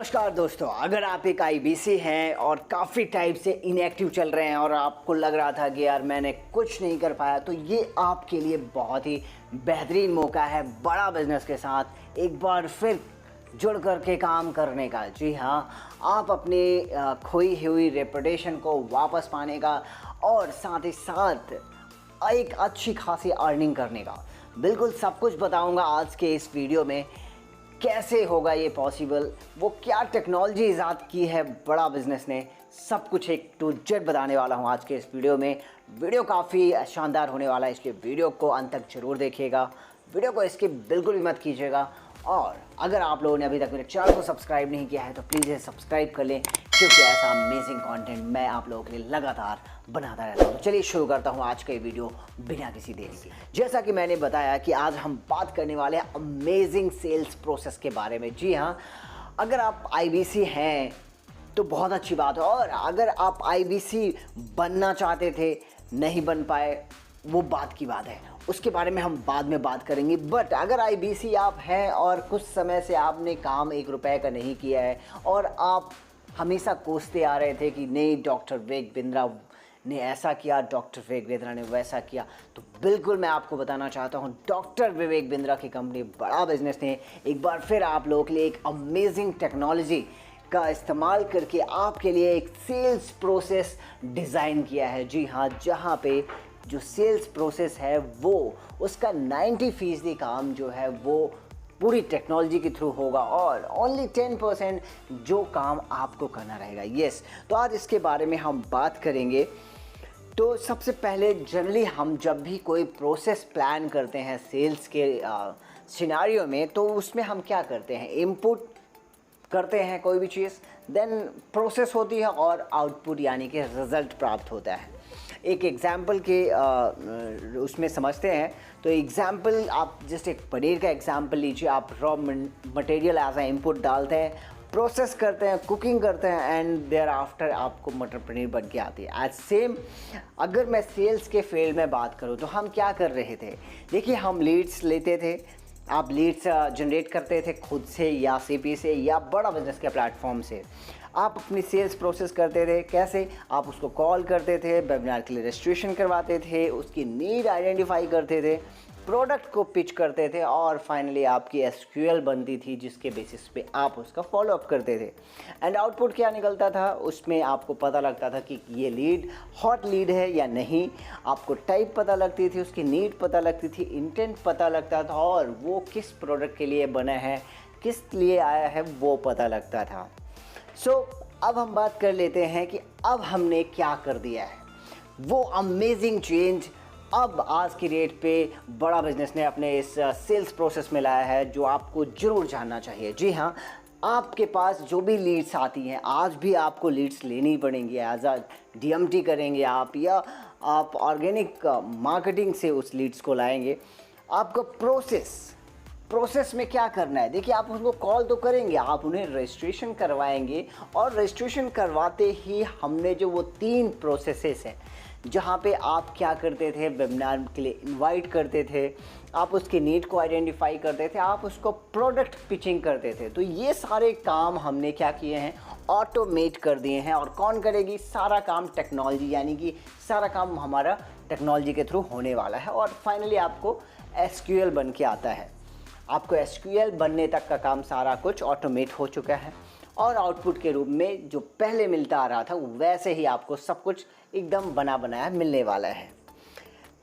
नमस्कार दोस्तों, अगर आप एक आईबीसी हैं और काफ़ी टाइम से इनएक्टिव चल रहे हैं और आपको लग रहा था कि यार मैंने कुछ नहीं कर पाया, तो ये आपके लिए बहुत ही बेहतरीन मौका है बड़ा बिजनेस के साथ एक बार फिर जुड़ कर के काम करने का। जी हाँ, आप अपनी खोई हुई रेपुटेशन को वापस पाने का और साथ ही साथ एक अच्छी खासी अर्निंग करने का। बिल्कुल सब कुछ बताऊंगा आज के इस वीडियो में। कैसे होगा ये पॉसिबल, वो क्या टेक्नोलॉजी ईजाद की है बड़ा बिजनेस ने, सब कुछ एक टू जेड बताने वाला हूँ आज के इस वीडियो में। वीडियो काफ़ी शानदार होने वाला है, इसलिए वीडियो को अंत तक जरूर देखिएगा। वीडियो को इसकी बिल्कुल भी मत कीजिएगा। और अगर आप लोगों ने अभी तक मेरे चैनल को सब्सक्राइब नहीं किया है तो प्लीज़ इसे सब्सक्राइब कर लें, क्योंकि ऐसा अमेजिंग कंटेंट मैं आप लोगों के लिए लगातार बनाता रहता हूँ। चलिए शुरू करता हूँ आज का ये वीडियो बिना किसी देरी के। जैसा कि मैंने बताया कि आज हम बात करने वाले हैं अमेजिंग सेल्स प्रोसेस के बारे में। जी हाँ, अगर आप आईबीसी हैं तो बहुत अच्छी बात है, और अगर आप आईबीसी बनना चाहते थे नहीं बन पाए, वो बात की बात है, उसके बारे में हम बाद में बात करेंगे। बट अगर आईबीसी आप हैं और कुछ समय से आपने काम 1 रुपए का नहीं किया है और आप हमेशा कोसते आ रहे थे कि नहीं डॉक्टर विवेक बिंद्रा ने ऐसा किया, डॉक्टर विवेक बिंद्रा ने वैसा किया, तो बिल्कुल मैं आपको बताना चाहता हूँ डॉक्टर विवेक बिंद्रा की कंपनी बड़ा बिजनेस ने एक बार फिर आप लोगों के लिए एक अमेजिंग टेक्नोलॉजी का इस्तेमाल करके आपके लिए एक सेल्स प्रोसेस डिज़ाइन किया है। जी हाँ, जहाँ पे जो सेल्स प्रोसेस है वो उसका 90% काम जो है वो पूरी टेक्नोलॉजी के थ्रू होगा और ओनली 10% जो काम आपको करना रहेगा। यस, तो आज इसके बारे में हम बात करेंगे। तो सबसे पहले जनरली हम जब भी कोई प्रोसेस प्लान करते हैं सेल्स के सिनेरियो में, तो उसमें हम क्या करते हैं, इनपुट करते हैं कोई भी चीज़, देन प्रोसेस होती है और आउटपुट यानी कि रिज़ल्ट प्राप्त होता है। एक एग्जाम्पल के उसमें समझते हैं। तो एग्जाम्पल आप जस्ट एक पनीर का एग्जाम्पल लीजिए। आप raw material as a input डालते हैं, प्रोसेस करते हैं, कुकिंग करते हैं एंड देयर आफ्टर आपको मटर पनीर बन के आती है। एज सेम अगर मैं सेल्स के फील्ड में बात करूँ तो हम क्या कर रहे थे, देखिए हम लीड्स लेते थे, आप लीड्स जनरेट करते थे खुद से या सीपी से या बड़ा बिजनेस के प्लेटफॉर्म से। आप अपनी सेल्स प्रोसेस करते थे, कैसे, आप उसको कॉल करते थे, वेबिनार के लिए रजिस्ट्रेशन करवाते थे, उसकी नीड आइडेंटिफाई करते थे, प्रोडक्ट को पिच करते थे और फाइनली आपकी एसक्यूएल बनती थी जिसके बेसिस पे आप उसका फॉलोअप करते थे। एंड आउटपुट क्या निकलता था, उसमें आपको पता लगता था कि ये लीड हॉट लीड है या नहीं, आपको टाइप पता लगती थी, उसकी नीड पता लगती थी, इंटेंट पता लगता था और वो किस प्रोडक्ट के लिए बना है, किस लिए आया है, वो पता लगता था। सो अब हम बात कर लेते हैं कि अब हमने क्या कर दिया है, वो अमेजिंग चेंज अब आज की डेट पे बड़ा बिजनेस ने अपने इस सेल्स प्रोसेस में लाया है, जो आपको ज़रूर जानना चाहिए। जी हाँ, आपके पास जो भी लीड्स आती हैं, आज भी आपको लीड्स लेनी पड़ेंगी। एज अ डीएमटी करेंगे आप या आप ऑर्गेनिक मार्केटिंग से उस लीड्स को लाएंगे। आपका प्रोसेस में क्या करना है, देखिए आप उनको कॉल तो करेंगे, आप उन्हें रजिस्ट्रेशन करवाएंगे और रजिस्ट्रेशन करवाते ही हमने जो वो 3 प्रोसेसेस हैं जहाँ पे आप क्या करते थे, वेबिनार के लिए इनवाइट करते थे, आप उसकी नीड को आइडेंटिफाई करते थे, आप उसको प्रोडक्ट पिचिंग करते थे। तो ये सारे काम हमने क्या किए हैं, ऑटोमेट कर दिए हैं। और कौन करेगी, सारा काम टेक्नोलॉजी, यानी कि सारा काम हमारा टेक्नोलॉजी के थ्रू होने वाला है और फाइनली आपको एसक्यूएल बन के आता है। आपको एसक्यूएल बनने तक का काम सारा कुछ ऑटोमेट हो चुका है और आउटपुट के रूप में जो पहले मिलता आ रहा था वैसे ही आपको सब कुछ एकदम बना बनाया मिलने वाला है।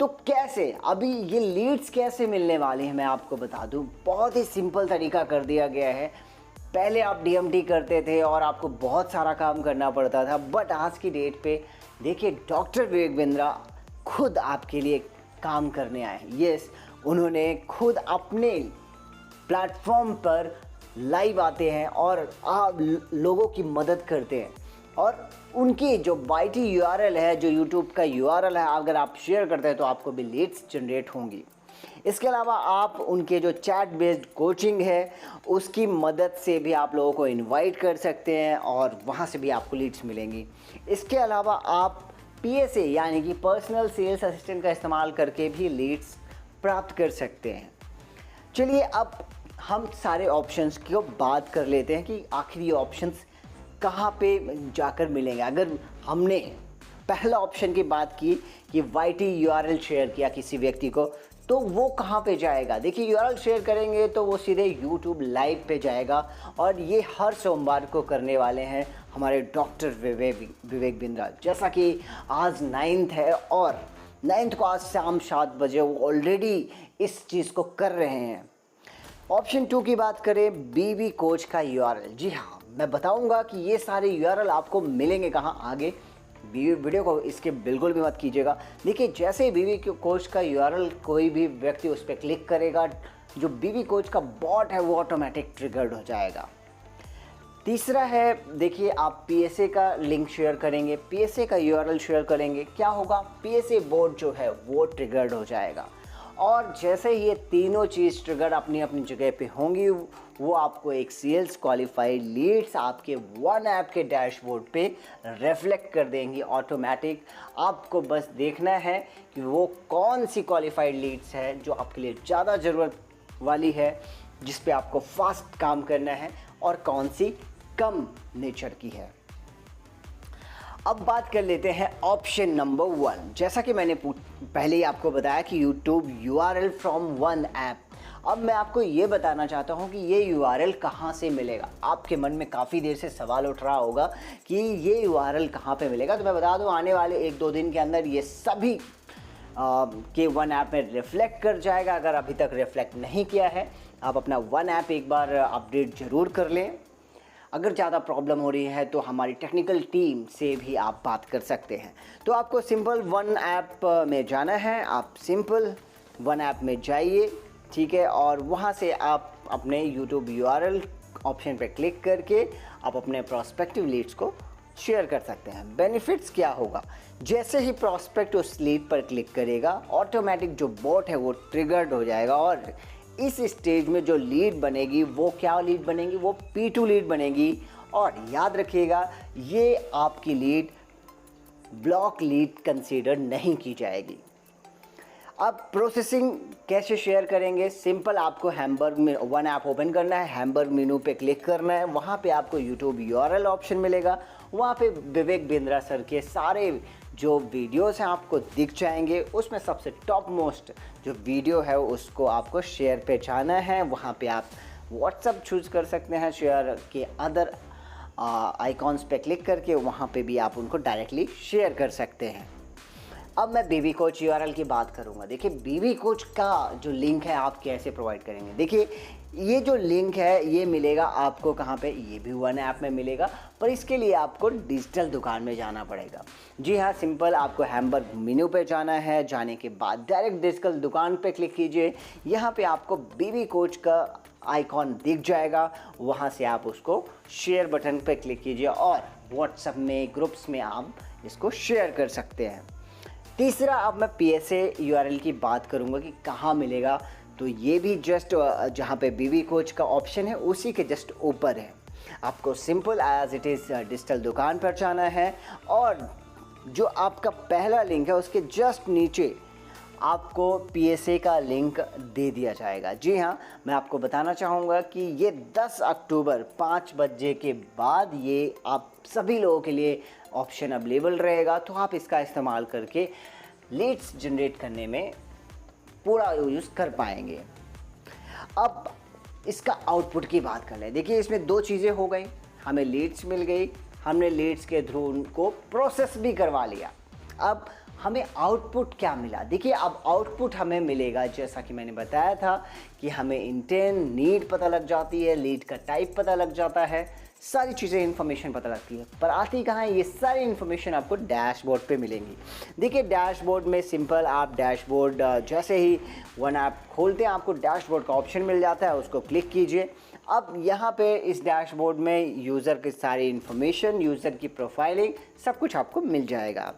तो कैसे, अभी ये लीड्स कैसे मिलने वाली हैं मैं आपको बता दूं। बहुत ही सिंपल तरीका कर दिया गया है। पहले आप डीएमटी करते थे और आपको बहुत सारा काम करना पड़ता था, बट आज की डेट पे देखिए डॉक्टर विवेक बिंद्रा खुद आपके लिए काम करने आए हैं। यस, उन्होंने खुद अपने प्लेटफॉर्म पर लाइव आते हैं और आप लोगों की मदद करते हैं और उनकी जो YT URL है, जो YouTube का URL है, अगर आप शेयर करते हैं तो आपको भी लीड्स जनरेट होंगी। इसके अलावा आप उनके जो चैट बेस्ड कोचिंग है उसकी मदद से भी आप लोगों को इनवाइट कर सकते हैं और वहाँ से भी आपको लीड्स मिलेंगी। इसके अलावा आप PSA यानी कि पर्सनल सेल्स असिस्टेंट का इस्तेमाल करके भी लीड्स प्राप्त कर सकते हैं। चलिए अब हम सारे ऑप्शंस की बात कर लेते हैं कि आखिर ये ऑप्शंस कहाँ पे जाकर मिलेंगे। अगर हमने पहला ऑप्शन की बात की कि YT URL शेयर किया किसी व्यक्ति को, तो वो कहाँ पे जाएगा। देखिए URL शेयर करेंगे तो वो सीधे YouTube लाइव पे जाएगा, और ये हर सोमवार को करने वाले हैं हमारे डॉक्टर विवेक बिंद्रा। जैसा कि आज 9th है और 9th को आज शाम 7 बजे वो ऑलरेडी इस चीज़ को कर रहे हैं। ऑप्शन 2 की बात करें, BB कोच का URL। जी हाँ, मैं बताऊंगा कि ये सारे URL आपको मिलेंगे कहाँ आगे। वीडियो को इसके बिल्कुल भी मत कीजिएगा। देखिए जैसे ही BB कोच का URL कोई भी व्यक्ति उस पर क्लिक करेगा, जो BB कोच का बॉट है वो ऑटोमेटिक ट्रिगर्ड हो जाएगा। तीसरा है, देखिए आप PSA का लिंक शेयर करेंगे, PSA का URL शेयर करेंगे, क्या होगा, PSA बोर्ड जो है वो ट्रिगर्ड हो जाएगा। और जैसे ही ये तीनों चीज़ ट्रिगर अपनी अपनी जगह पे होंगी, वो आपको एक सेल्स क्वालिफाइड लीड्स आपके वन ऐप के डैशबोर्ड पे रिफ्लेक्ट कर देंगी ऑटोमेटिक। आपको बस देखना है कि वो कौन सी क्वालिफाइड लीड्स है जो आपके लिए ज़्यादा ज़रूरत वाली है, जिस पे आपको फास्ट काम करना है, और कौन सी कम नेचर की है। अब बात कर लेते हैं ऑप्शन नंबर 1। जैसा कि मैंने पहले ही आपको बताया कि YouTube URL from one app. अब मैं आपको ये बताना चाहता हूँ कि ये URL कहाँ से मिलेगा। आपके मन में काफ़ी देर से सवाल उठ रहा होगा कि ये URL कहाँ पे मिलेगा। तो मैं बता दूँ, आने वाले 1-2 दिन के अंदर ये सभी के वन ऐप में रिफ्लेक्ट कर जाएगा। अगर अभी तक रिफ्लेक्ट नहीं किया है, आप अपना वन ऐप एक बार अपडेट ज़रूर कर लें। अगर ज़्यादा प्रॉब्लम हो रही है तो हमारी टेक्निकल टीम से भी आप बात कर सकते हैं। तो आपको सिंपल वन ऐप में जाना है, आप सिंपल वन ऐप में जाइए, ठीक है, और वहाँ से आप अपने YouTube URL ऑप्शन पे क्लिक करके आप अपने प्रोस्पेक्टिव लीड्स को शेयर कर सकते हैं। बेनिफिट्स क्या होगा, जैसे ही प्रोस्पेक्ट उस लीड पर क्लिक करेगा, ऑटोमेटिक जो बॉट है वो ट्रिगर्ड हो जाएगा, और इस स्टेज में जो लीड बनेगी वो क्या लीड बनेगी, वो P2 लीड बनेगी। और याद रखिएगा, ये आपकी लीड ब्लॉक लीड कंसीडर नहीं की जाएगी। अब प्रोसेसिंग कैसे शेयर करेंगे, सिंपल आपको हैम्बर्ग में वन ऐप ओपन करना है, हैम्बर्ग मेनू पे क्लिक करना है, वहाँ पे आपको YouTube URL ऑप्शन मिलेगा, वहाँ पे विवेक बिंद्रा सर के सारे जो वीडियोस हैं आपको दिख जाएंगे। उसमें सबसे टॉप मोस्ट जो वीडियो है उसको आपको शेयर पे जाना है, वहाँ पे आप व्हाट्सअप चूज़ कर सकते हैं, शेयर के अदर आइकॉन्स पे क्लिक करके वहाँ पे भी आप उनको डायरेक्टली शेयर कर सकते हैं। अब मैं BB कोच URL की बात करूंगा। देखिए BB कोच का जो लिंक है आप कैसे प्रोवाइड करेंगे। देखिए ये जो लिंक है ये मिलेगा आपको कहाँ पे, ये भी वन ऐप में मिलेगा, पर इसके लिए आपको डिजिटल दुकान में जाना पड़ेगा। जी हाँ, सिंपल आपको हैम्बर्ग मेन्यू पे जाना है, जाने के बाद डायरेक्ट डिजिटल दुकान पे क्लिक कीजिए, यहाँ पे आपको BB कोच का आइकॉन दिख जाएगा, वहाँ से आप उसको शेयर बटन पे क्लिक कीजिए और व्हाट्सएप में ग्रुप्स में आप इसको शेयर कर सकते हैं। तीसरा, अब मैं PSA URL की बात करूंगा कि कहाँ मिलेगा। तो ये भी जस्ट जहाँ पे BB कोच का ऑप्शन है उसी के जस्ट ऊपर है। आपको simple as it is digital दुकान पर जाना है, और जो आपका पहला लिंक है उसके जस्ट नीचे आपको PSA का लिंक दे दिया जाएगा। जी हाँ, मैं आपको बताना चाहूँगा कि ये 10 अक्टूबर 5 बजे के बाद ये आप सभी लोगों के लिए ऑप्शन अवेलेबल रहेगा, तो आप इसका इस्तेमाल करके लीड्स जनरेट करने में पूरा यूज़ कर पाएंगे। अब इसका आउटपुट की बात कर लें। देखिए इसमें 2 चीज़ें हो गई, हमें लीड्स मिल गई, हमने लीड्स के थ्रू उनको प्रोसेस भी करवा लिया। अब हमें आउटपुट क्या मिला, देखिए अब आउटपुट हमें मिलेगा, जैसा कि मैंने बताया था कि हमें इंटेंट नीड पता लग जाती है, लीड का टाइप पता लग जाता है, सारी चीज़ें इन्फॉर्मेशन पता लगती है, पर आती कहाँ है, ये सारी इन्फॉर्मेशन आपको डैशबोर्ड पे मिलेंगी। देखिए डैशबोर्ड में सिंपल आप डैशबोर्ड जैसे ही वन ऐप खोलते हैं आपको डैशबोर्ड का ऑप्शन मिल जाता है, उसको क्लिक कीजिए। अब यहाँ पे इस डैशबोर्ड में यूज़र की सारी इन्फॉर्मेशन, यूज़र की प्रोफाइलिंग, सब कुछ आपको मिल जाएगा।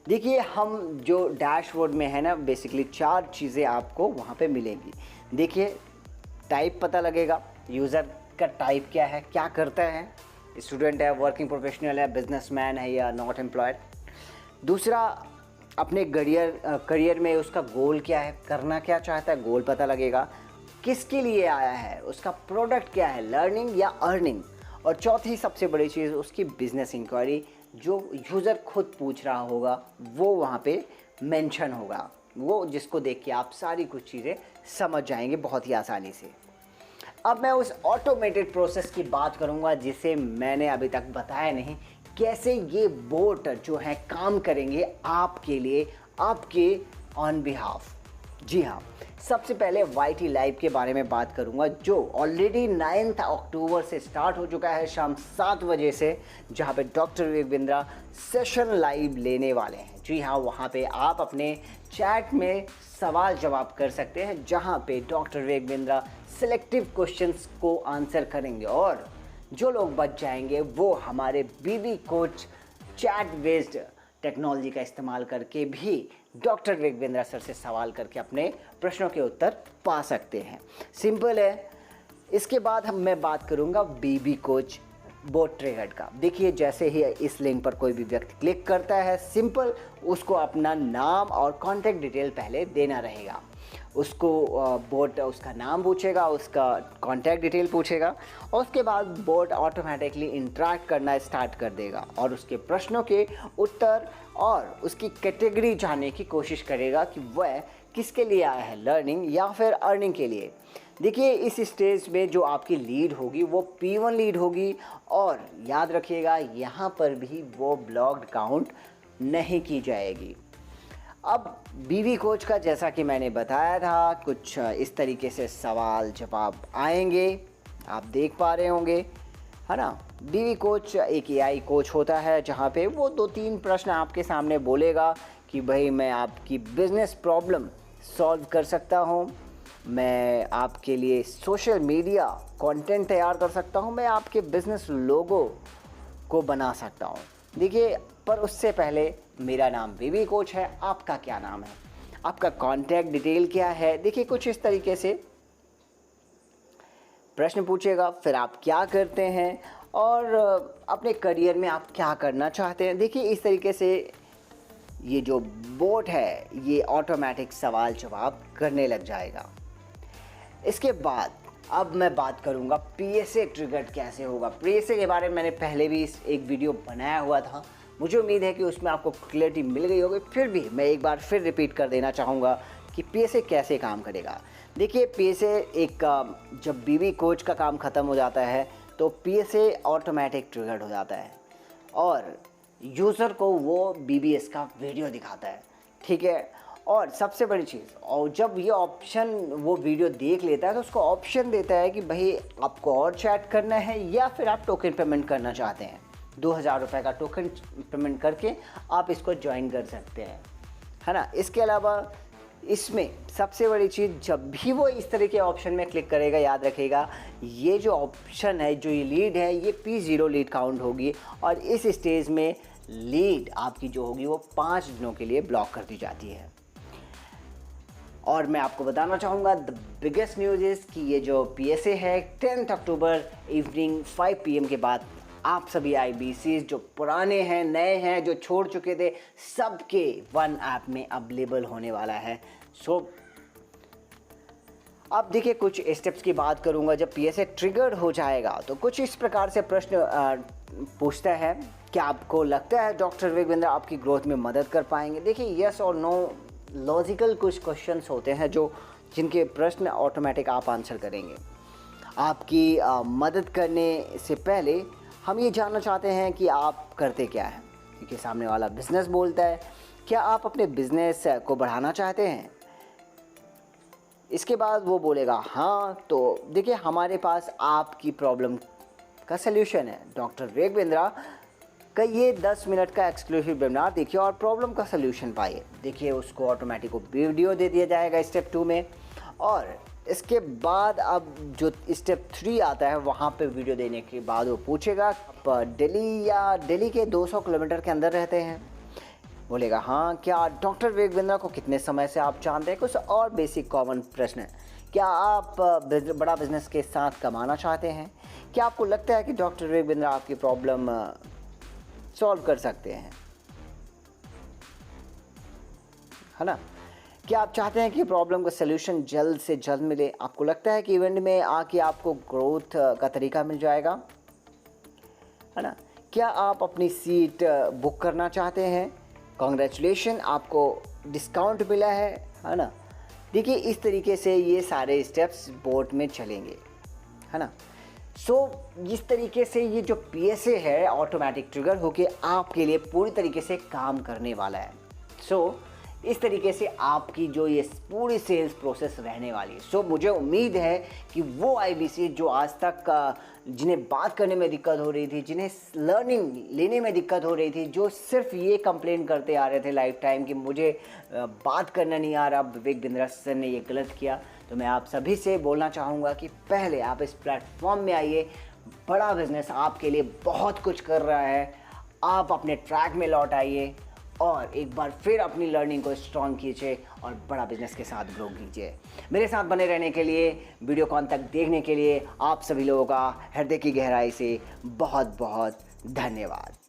देखिए हम जो डैशबोर्ड में है ना, बेसिकली 4 चीज़ें आपको वहाँ पे मिलेंगी। देखिए टाइप पता लगेगा, यूज़र का टाइप क्या है, क्या करता है, स्टूडेंट है, वर्किंग प्रोफेशनल है, बिजनेसमैन है या नॉट एम्प्लॉयड। दूसरा, अपने करियर में उसका गोल क्या है, करना क्या चाहता है, गोल पता लगेगा। किसके लिए आया है, उसका प्रोडक्ट क्या है, लर्निंग या अर्निंग। और चौथी सबसे बड़ी चीज़ उसकी बिजनेस इंक्वायरी, जो यूज़र खुद पूछ रहा होगा वो वहाँ पे मेंशन होगा, वो जिसको देख के आप सारी कुछ चीज़ें समझ जाएंगे बहुत ही आसानी से। अब मैं उस ऑटोमेटेड प्रोसेस की बात करूंगा जिसे मैंने अभी तक बताया नहीं, कैसे ये बोट जो है काम करेंगे आपके लिए, आपके ऑन बिहाफ। जी हाँ, सबसे पहले YT लाइव के बारे में बात करूंगा, जो ऑलरेडी 9 अक्टूबर से स्टार्ट हो चुका है शाम 7 बजे से, जहां पे doctor Vivek Bindra session live लेने वाले हैं। जी हाँ, वहां पे आप अपने चैट में सवाल जवाब कर सकते हैं, जहां पे doctor Vivek Bindra selective questions को आंसर करेंगे, और जो लोग बच जाएंगे वो हमारे बीबी कोच चैट बेस्ड टेक्नोलॉजी का इस्तेमाल करके भी डॉक्टर विवेक बिंद्रा सर से सवाल करके अपने प्रश्नों के उत्तर पा सकते हैं। सिंपल है। इसके बाद मैं बात करूंगा बीबी कोच बोट ट्रिगर्ड का। देखिए, जैसे ही इस लिंक पर कोई भी व्यक्ति क्लिक करता है, सिंपल उसको अपना नाम और कॉन्टैक्ट डिटेल पहले देना रहेगा। उसको बोट उसका नाम पूछेगा, उसका कॉन्टैक्ट डिटेल पूछेगा, और उसके बाद बोट ऑटोमेटिकली इंटरेक्ट करना स्टार्ट कर देगा और उसके प्रश्नों के उत्तर और उसकी कैटेगरी जानने की कोशिश करेगा कि वह किसके लिए आया है, लर्निंग या फिर अर्निंग के लिए। देखिए, इस स्टेज में जो आपकी लीड होगी वो P1 लीड होगी, और याद रखिएगा यहाँ पर भी वो ब्लॉक्ड काउंट नहीं की जाएगी। अब बीवी कोच का जैसा कि मैंने बताया था, कुछ इस तरीके से सवाल जवाब आएंगे, आप देख पा रहे होंगे, है ना। बीवी कोच एक AI कोच होता है, जहाँ पे वो 2-3 प्रश्न आपके सामने बोलेगा कि भाई मैं आपकी बिजनेस प्रॉब्लम सॉल्व कर सकता हूँ, मैं आपके लिए सोशल मीडिया कंटेंट तैयार कर सकता हूँ, मैं आपके बिजनेस लोगो को बना सकता हूँ। देखिए, पर उससे पहले मेरा नाम बीबी कोच है, आपका क्या नाम है, आपका कॉन्टैक्ट डिटेल क्या है। देखिए, कुछ इस तरीके से प्रश्न पूछेगा, फिर आप क्या करते हैं और अपने करियर में आप क्या करना चाहते हैं। देखिए, इस तरीके से ये जो बोट है ये ऑटोमेटिक सवाल जवाब करने लग जाएगा। इसके बाद अब मैं बात करूंगा PSA ट्रिगर्ड कैसे होगा। PSA के बारे में मैंने पहले भी एक वीडियो बनाया हुआ था, मुझे उम्मीद है कि उसमें आपको क्लैरिटी मिल गई होगी। फिर भी मैं एक बार फिर रिपीट कर देना चाहूँगा कि PSA कैसे काम करेगा। देखिए, PSA एक जब बीबी कोच का काम ख़त्म हो जाता है तो PSA ऑटोमेटिक ट्रिगर्ड हो जाता है और यूज़र को वो BBS का वीडियो दिखाता है, ठीक है। और सबसे बड़ी चीज़, और जब ये ऑप्शन वो वीडियो देख लेता है तो उसको ऑप्शन देता है कि भाई आपको और चैट करना है या फिर आप टोकन पेमेंट करना चाहते हैं। 2000 रुपये का टोकन पेमेंट करके आप इसको ज्वाइन कर सकते हैं, है ना। इसके अलावा इसमें सबसे बड़ी चीज़, जब भी वो इस तरह के ऑप्शन में क्लिक करेगा, याद रखेगा ये जो ऑप्शन है, जो ये लीड है, ये P0 लीड काउंट होगी और इस स्टेज में लीड आपकी जो होगी वो 5 दिनों के लिए ब्लॉक कर दी जाती है। और मैं आपको बताना चाहूँगा द बिगेस्ट न्यूज़ इज़ कि ये जो PSA है 10 अक्टूबर इवनिंग 5 PM के बाद आप सभी IBCs जो पुराने हैं, नए हैं, जो छोड़ चुके थे, सबके वन ऐप में अवेलेबल होने वाला है। सो अब देखिए, कुछ स्टेप्स की बात करूंगा। जब PSA ट्रिगर हो जाएगा तो कुछ इस प्रकार से प्रश्न पूछता है, क्या आपको लगता है डॉक्टर विवेक बिंद्रा आपकी ग्रोथ में मदद कर पाएंगे। देखिए, यस और नो लॉजिकल कुछ क्वेश्चंस होते हैं जो जिनके प्रश्न ऑटोमेटिक आप आंसर करेंगे। आपकी मदद करने से पहले हम ये जानना चाहते हैं कि आप करते क्या हैं, क्योंकि सामने वाला बिजनेस बोलता है, क्या आप अपने बिजनेस को बढ़ाना चाहते हैं। इसके बाद वो बोलेगा हाँ, तो देखिए हमारे पास आपकी प्रॉब्लम का सल्यूशन है। डॉक्टर विवेक बिंद्रा का ये 10 मिनट का एक्सक्लूसिव वेबिनार देखिए और प्रॉब्लम का सल्यूशन पाइए। देखिए, उसको ऑटोमेटिक वीडियो दे दिया जाएगा स्टेप 2 में, और इसके बाद अब जो स्टेप 3 आता है वहाँ पे वीडियो देने के बाद वो पूछेगा आप दिल्ली के 200 किलोमीटर के अंदर रहते हैं। बोलेगा हाँ। क्या डॉक्टर विवेक बिंद्रा को कितने समय से आप जानते हैं। कुछ और बेसिक कॉमन प्रश्न है। क्या आप बड़ा बिजनेस के साथ कमाना चाहते हैं। क्या आपको लगता है कि डॉक्टर विवेक बिंद्रा आपकी प्रॉब्लम सॉल्व कर सकते हैं, है ना। क्या आप चाहते हैं कि प्रॉब्लम का सलूशन जल्द से जल्द मिले? आपको लगता है कि इवेंट में आके आपको ग्रोथ का तरीका मिल जाएगा, है ना? क्या आप अपनी सीट बुक करना चाहते हैं? कॉन्ग्रेचुलेशन, आपको डिस्काउंट मिला है ना? देखिए, इस तरीके से ये सारे स्टेप्स बोर्ड में चलेंगे, है ना? इस तरीके से ये जो PSA है ऑटोमेटिक ट्रिगर होके आपके लिए पूरी तरीके से काम करने वाला है। इस तरीके से आपकी जो ये पूरी सेल्स प्रोसेस रहने वाली है। मुझे उम्मीद है कि वो IBC जो आज तक जिन्हें बात करने में दिक्कत हो रही थी, जिन्हें लर्निंग लेने में दिक्कत हो रही थी, जो सिर्फ ये कंप्लेन करते आ रहे थे लाइफ टाइम कि मुझे बात करना नहीं आ रहा, विवेक बिंद्रा सर ने ये गलत किया, तो मैं आप सभी से बोलना चाहूँगा कि पहले आप इस प्लेटफॉर्म में आइए। बड़ा बिजनेस आपके लिए बहुत कुछ कर रहा है, आप अपने ट्रैक में लौट आइए और एक बार फिर अपनी लर्निंग को स्ट्रॉन्ग कीजिए और बड़ा बिजनेस के साथ ग्रो कीजिए। मेरे साथ बने रहने के लिए, वीडियो को अंत तक देखने के लिए आप सभी लोगों का हृदय की गहराई से बहुत बहुत धन्यवाद।